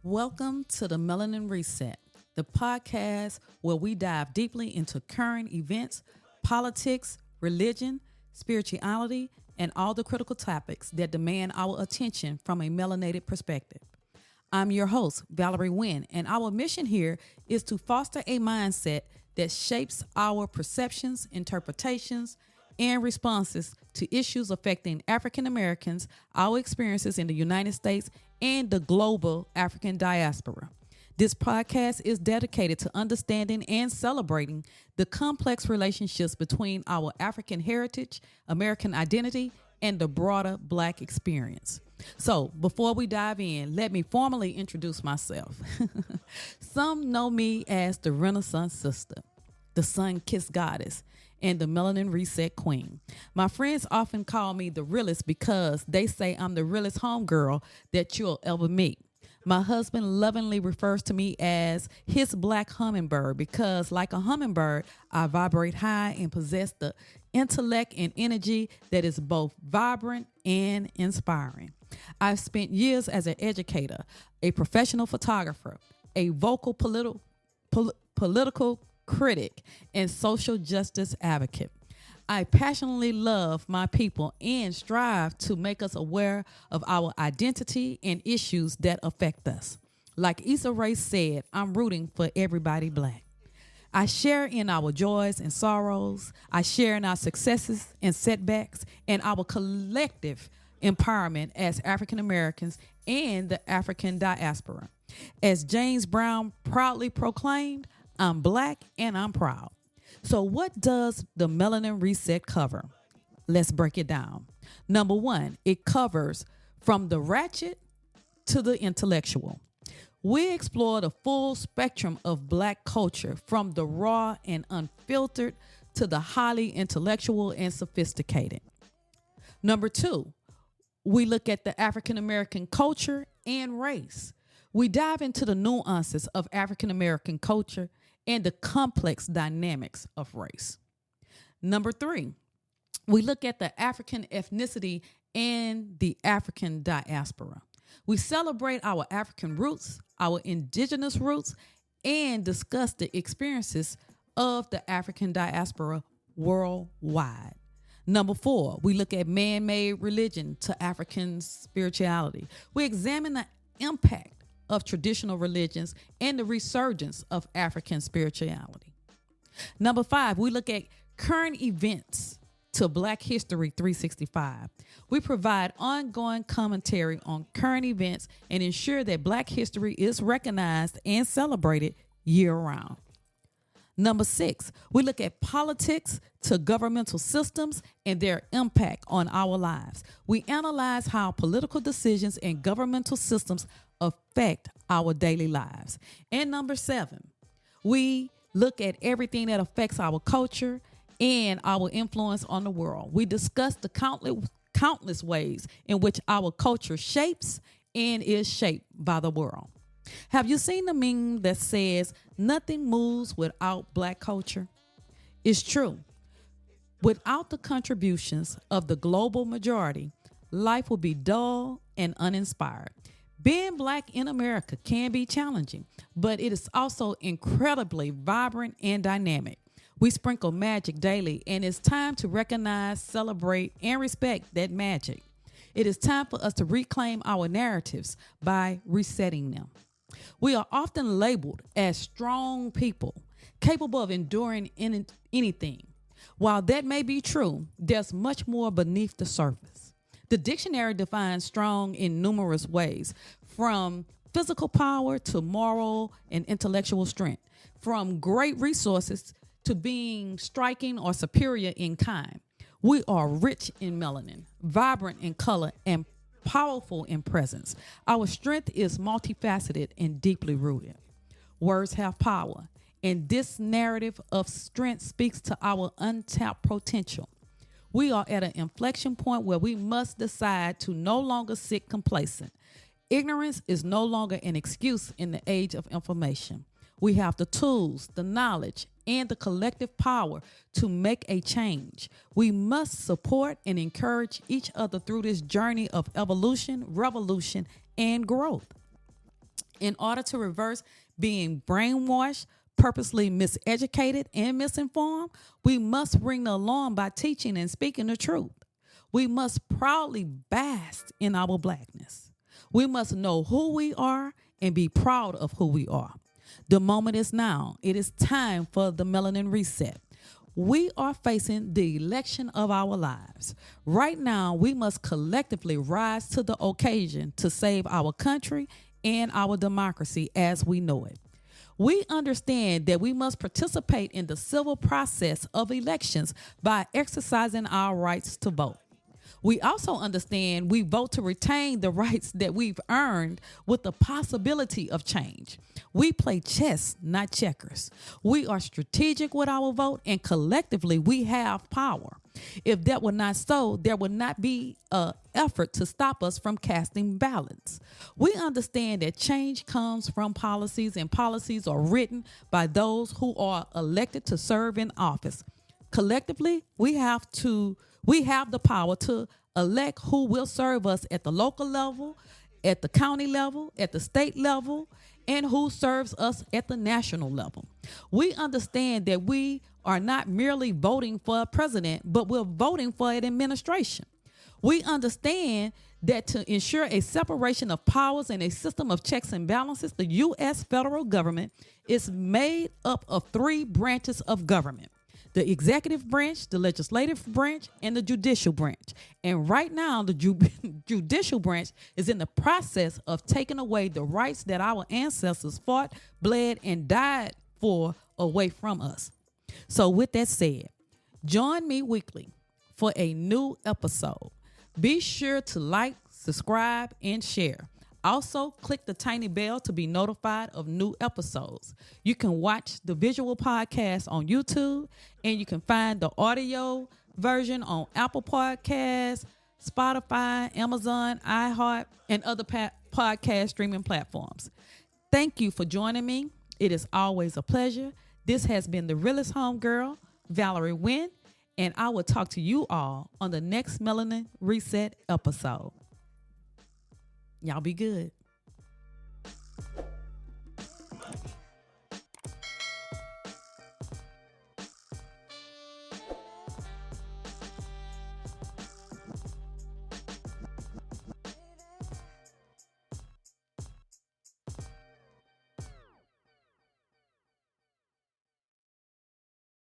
Welcome to the Melanin Reset, the podcast where we dive deeply into current events, politics, religion, spirituality, and all the critical topics that demand our attention from a melanated perspective. I'm your host, Valarie Winn, and our mission here is to foster a mindset that shapes our perceptions, interpretations, and responses to issues affecting African Americans, our experiences in the United States, and the global African diaspora. This podcast is dedicated to understanding and celebrating the complex relationships between our African heritage, American identity, and the broader Black experience. So, before we dive in, let me formally introduce myself. Some know me as the Renaissance Sister, the Sun-Kissed Goddess, and the Melanin Reset Queen. My friends often call me the realest because they say I'm the realest homegirl that you'll ever meet. My husband lovingly refers to me as his black hummingbird because, like a hummingbird, I vibrate high and possess the intellect and energy that is both vibrant and inspiring. I've spent years as an educator, a professional photographer, a vocal political critic, and social justice advocate. I passionately love my people and strive to make us aware of our identity and issues that affect us. Like Issa Rae said, I'm rooting for everybody Black. I share in our joys and sorrows. I share in our successes and setbacks and our collective empowerment as African Americans and the African diaspora. As James Brown proudly proclaimed, I'm Black and I'm proud. So what does the Melanin Reset cover? Let's break it down. Number one, it covers from the ratchet to the intellectual. We explore the full spectrum of Black culture, from the raw and unfiltered to the highly intellectual and sophisticated. Number two, we look at the African American culture and race. We dive into the nuances of African American culture and the complex dynamics of race. Number three, we look at the African ethnicity and the African diaspora. We celebrate our African roots, our indigenous roots, and discuss the experiences of the African diaspora worldwide. Number four, we look at man-made religion to African spirituality. We examine the impact of traditional religions and the resurgence of African spirituality. Number five, we look at current events to Black History 365. We provide ongoing commentary on current events and ensure that Black history is recognized and celebrated year-round. Number six, we look at politics to governmental systems and their impact on our lives. We analyze how political decisions and governmental systems affect our daily lives. And number seven, we look at everything that affects our culture and our influence on the world. We discuss the countless ways in which our culture shapes and is shaped by the world. Have you seen the meme that says nothing moves without Black culture? It's true. Without the contributions of the global majority, life will be dull and uninspired. Being Black in America can be challenging, but it is also incredibly vibrant and dynamic. We sprinkle magic daily, and it's time to recognize, celebrate, and respect that magic. It is time for us to reclaim our narratives by resetting them. We are often labeled as strong people, capable of enduring anything. While that may be true, there's much more beneath the surface. The dictionary defines strong in numerous ways, from physical power to moral and intellectual strength, from great resources to being striking or superior in kind. We are rich in melanin, vibrant in color, and powerful in presence. Our strength is multifaceted and deeply rooted. Words have power, and this narrative of strength speaks to our untapped potential. We are at an inflection point where we must decide to no longer sit complacent. Ignorance is no longer an excuse in the age of information. We have the tools, the knowledge, and the collective power to make a change. We must support and encourage each other through this journey of evolution, revolution, and growth. In order to reverse being brainwashed, purposely miseducated, and misinformed, we must ring the alarm by teaching and speaking the truth. We must proudly bask in our blackness. We must know who we are and be proud of who we are. The moment is now. It is time for the Melanin Reset. We are facing the election of our lives. Right now, we must collectively rise to the occasion to save our country and our democracy as we know it. We understand that we must participate in the civil process of elections by exercising our rights to vote. We also understand we vote to retain the rights that we've earned with the possibility of change. We play chess, not checkers. We are strategic with our vote, and collectively we have power. If that were not so, there would not be an effort to stop us from casting ballots. We understand that change comes from policies, and policies are written by those who are elected to serve in office. Collectively, we have the power to elect who will serve us at the local level, at the county level, at the state level, and who serves us at the national level. We understand that we are not merely voting for a president, but we're voting for an administration. We understand that to ensure a separation of powers and a system of checks and balances, the U.S. federal government is made up of three branches of government: the executive branch, the legislative branch, and the judicial branch. And right now, the judicial branch is in the process of taking away the rights that our ancestors fought, bled, and died for away from us. So with that said, join me weekly for a new episode. Be sure to like, subscribe, and share. Also, click the tiny bell to be notified of new episodes. You can watch the visual podcast on YouTube, and you can find the audio version on Apple Podcasts, Spotify, Amazon, iHeart, and other podcast streaming platforms. Thank you for joining me. It is always a pleasure. This has been the realest homegirl, Valarie Winn, and I will talk to you all on the next Melanin Reset episode. Y'all be good.